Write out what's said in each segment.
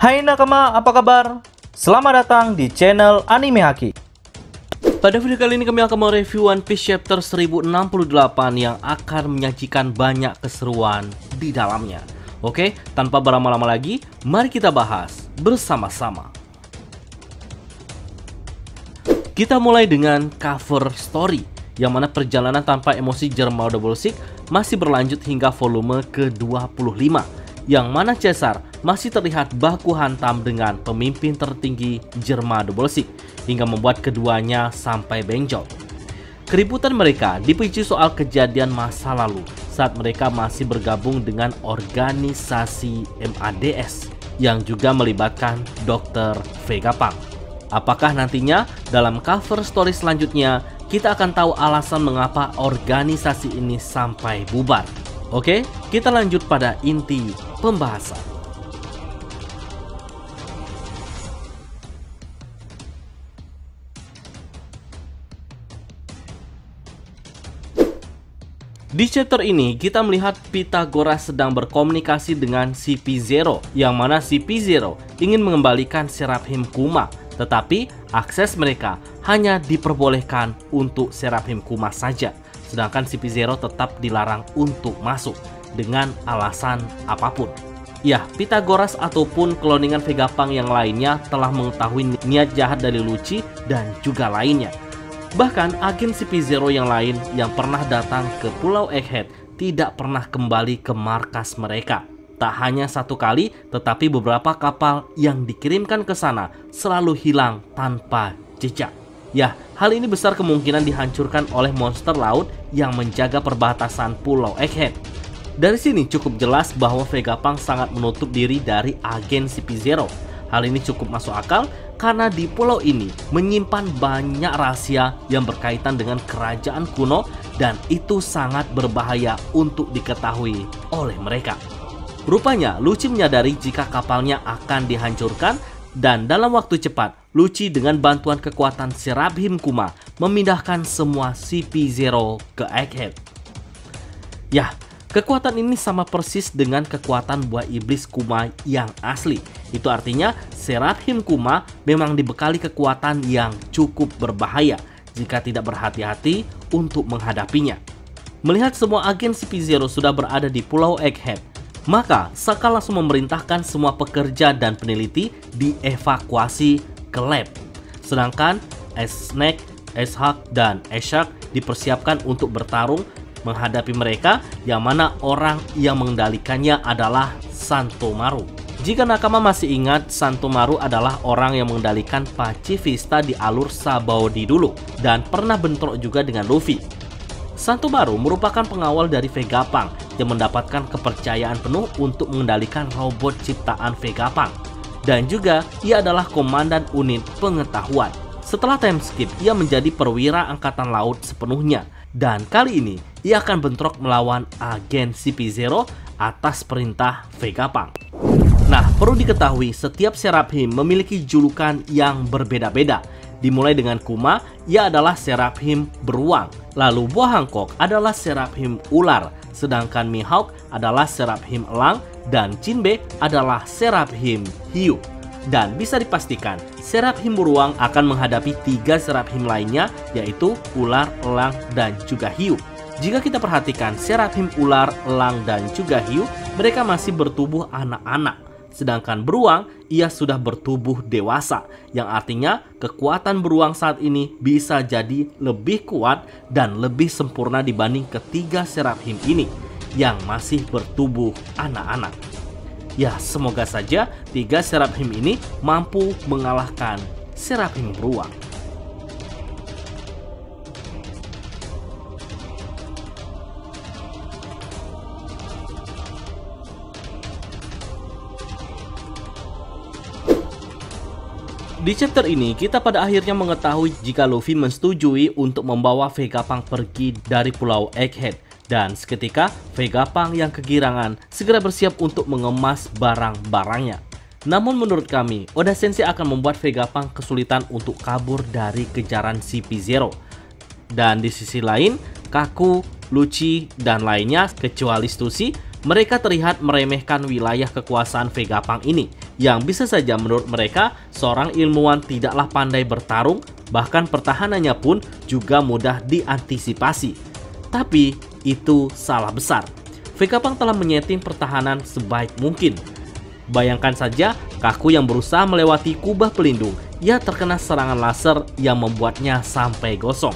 Hai nakama, apa kabar? Selamat datang di channel Anime Haki. Pada video kali ini kami akan mereview One Piece chapter 1068 yang akan menyajikan banyak keseruan di dalamnya. Oke, tanpa berlama-lama lagi, mari kita bahas bersama-sama. Kita mulai dengan cover story, yang mana perjalanan tanpa emosi Germa Double Six masih berlanjut hingga volume ke-25, yang mana Caesar masih terlihat baku hantam dengan pemimpin tertinggi Germa Double Six hingga membuat keduanya sampai benjol. Keributan mereka dipicu soal kejadian masa lalu saat mereka masih bergabung dengan organisasi MADS yang juga melibatkan Dr. Vegapunk. Apakah nantinya dalam cover story selanjutnya kita akan tahu alasan mengapa organisasi ini sampai bubar? Oke, kita lanjut pada inti pembahasan. Di chapter ini kita melihat Pythagoras sedang berkomunikasi dengan CP0, yang mana CP0 ingin mengembalikan Seraphim Kuma, tetapi akses mereka hanya diperbolehkan untuk Seraphim Kuma saja, sedangkan CP0 tetap dilarang untuk masuk dengan alasan apapun. Ya, Pythagoras ataupun kloningan Vegapunk yang lainnya telah mengetahui niat jahat dari Lucci dan juga lainnya. Bahkan agen CP0 yang lain yang pernah datang ke Pulau Egghead tidak pernah kembali ke markas mereka. Tak hanya satu kali, tetapi beberapa kapal yang dikirimkan ke sana selalu hilang tanpa jejak. Ya, hal ini besar kemungkinan dihancurkan oleh monster laut yang menjaga perbatasan Pulau Egghead. Dari sini cukup jelas bahwa Vegapunk sangat menutup diri dari agen CP0. Hal ini cukup masuk akal karena di pulau ini menyimpan banyak rahasia yang berkaitan dengan kerajaan kuno dan itu sangat berbahaya untuk diketahui oleh mereka. Rupanya Lucci menyadari jika kapalnya akan dihancurkan dan dalam waktu cepat Lucci dengan bantuan kekuatan Seraphim Kuma memindahkan semua CP0 ke Egghead. Ya, kekuatan ini sama persis dengan kekuatan buah iblis Kuma yang asli. Itu artinya Seraphim Kuma memang dibekali kekuatan yang cukup berbahaya jika tidak berhati-hati untuk menghadapinya. Melihat semua agen CP0 sudah berada di Pulau Egghead, maka Saka langsung memerintahkan semua pekerja dan peneliti dievakuasi ke lab. Sedangkan S-Snake, S-Hawk, dan S-Shark dipersiapkan untuk bertarung menghadapi mereka, yang mana orang yang mengendalikannya adalah Santomaru. Jika nakama masih ingat, Santomaru adalah orang yang mengendalikan Pacifista di alur Sabaody dulu dan pernah bentrok juga dengan Luffy. Santomaru merupakan pengawal dari Vegapunk yang mendapatkan kepercayaan penuh untuk mengendalikan robot ciptaan Vegapunk, dan juga ia adalah komandan unit pengetahuan. Setelah time skip, ia menjadi perwira angkatan laut sepenuhnya, dan kali ini ia akan bentrok melawan agen CP0 atas perintah Vegapunk. Nah, perlu diketahui setiap Seraphim memiliki julukan yang berbeda-beda. Dimulai dengan Kuma, ia adalah Seraphim beruang. Lalu Buah Hancock adalah Seraphim ular, sedangkan Mihawk adalah Seraphim elang, dan Jinbe adalah Seraphim hiu. Dan bisa dipastikan, Seraphim beruang akan menghadapi 3 Seraphim lainnya, yaitu ular, elang, dan juga hiu. Jika kita perhatikan Seraphim ular, elang, dan juga hiu, mereka masih bertubuh anak-anak. Sedangkan beruang, ia sudah bertubuh dewasa, yang artinya kekuatan beruang saat ini bisa jadi lebih kuat dan lebih sempurna dibanding ketiga Seraphim ini, yang masih bertubuh anak-anak. Ya, semoga saja 3 Seraphim ini mampu mengalahkan Seraphim beruang. Di chapter ini, kita pada akhirnya mengetahui jika Luffy menyetujui untuk membawa Vegapunk pergi dari Pulau Egghead. Dan seketika, Vegapunk yang kegirangan segera bersiap untuk mengemas barang-barangnya. Namun menurut kami, Oda Sensei akan membuat Vegapunk kesulitan untuk kabur dari kejaran CP0. Dan di sisi lain, Kaku, Lucci, dan lainnya kecuali Stussy, mereka terlihat meremehkan wilayah kekuasaan Vegapunk ini, yang bisa saja menurut mereka seorang ilmuwan tidaklah pandai bertarung, bahkan pertahanannya pun juga mudah diantisipasi. Tapi itu salah besar. Vegapunk telah menyeting pertahanan sebaik mungkin. Bayangkan saja Kaku yang berusaha melewati kubah pelindung, ia terkena serangan laser yang membuatnya sampai gosong.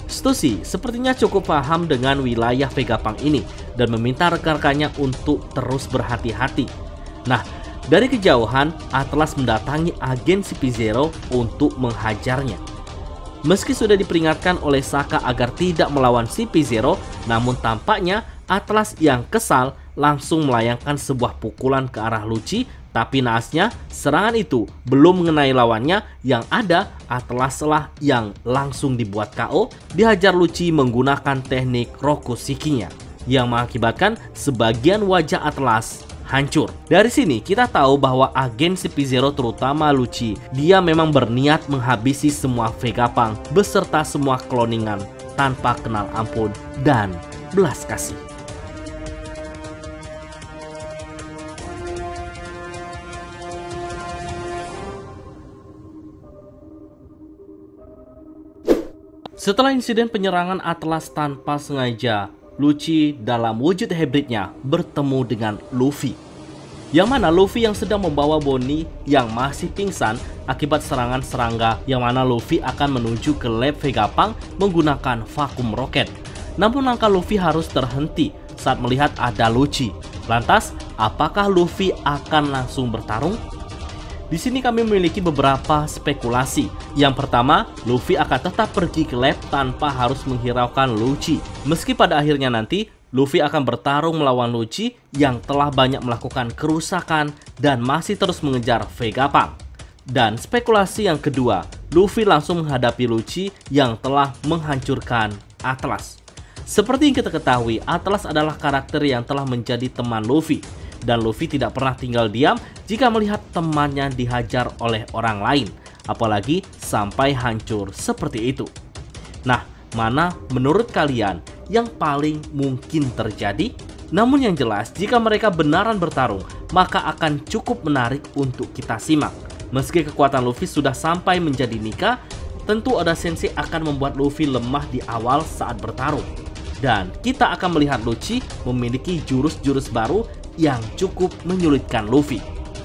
Stussy sepertinya cukup paham dengan wilayah Vegapunk ini dan meminta rekan-rekannya untuk terus berhati-hati. Nah, dari kejauhan Atlas mendatangi agen CP0 untuk menghajarnya. Meski sudah diperingatkan oleh Sokka agar tidak melawan CP0, namun tampaknya Atlas yang kesal langsung melayangkan sebuah pukulan ke arah Lucci, tapi naasnya serangan itu belum mengenai lawannya, yang ada Atlas lah yang langsung dibuat KO, dihajar Lucci menggunakan teknik Rokushiki-nya, yang mengakibatkan sebagian wajah Atlas hancur. Dari sini kita tahu bahwa agen CP0 terutama Lucci, dia memang berniat menghabisi semua Vegapunk beserta semua kloningan tanpa kenal ampun dan belas kasih. Setelah insiden penyerangan Atlas tanpa sengaja, Lucci dalam wujud hybridnya bertemu dengan Luffy. Yang mana Luffy yang sedang membawa Bonnie yang masih pingsan akibat serangan serangga, yang mana Luffy akan menuju ke lab Vegapunk menggunakan vacuum rocket. Namun langkah Luffy harus terhenti saat melihat ada Lucci. Lantas, apakah Luffy akan langsung bertarung? Di sini kami memiliki beberapa spekulasi. Yang pertama, Luffy akan tetap pergi ke lab tanpa harus menghiraukan Lucci. Meski pada akhirnya nanti, Luffy akan bertarung melawan Lucci yang telah banyak melakukan kerusakan dan masih terus mengejar Vegapunk. Dan spekulasi yang kedua, Luffy langsung menghadapi Lucci yang telah menghancurkan Atlas. Seperti yang kita ketahui, Atlas adalah karakter yang telah menjadi teman Luffy. Dan Luffy tidak pernah tinggal diam jika melihat temannya dihajar oleh orang lain, apalagi sampai hancur seperti itu. Nah, mana menurut kalian yang paling mungkin terjadi? Namun yang jelas, jika mereka benaran bertarung, maka akan cukup menarik untuk kita simak. Meski kekuatan Luffy sudah sampai menjadi Nika, tentu Oda Sensei akan membuat Luffy lemah di awal saat bertarung. Dan kita akan melihat Lucci memiliki jurus-jurus baru yang cukup menyulitkan Luffy.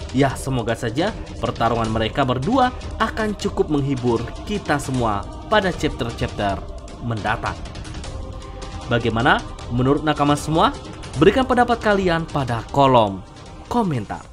Ya, semoga saja pertarungan mereka berdua akan cukup menghibur kita semua pada chapter-chapter mendatang. Bagaimana menurut nakama semua? Berikan pendapat kalian pada kolom komentar.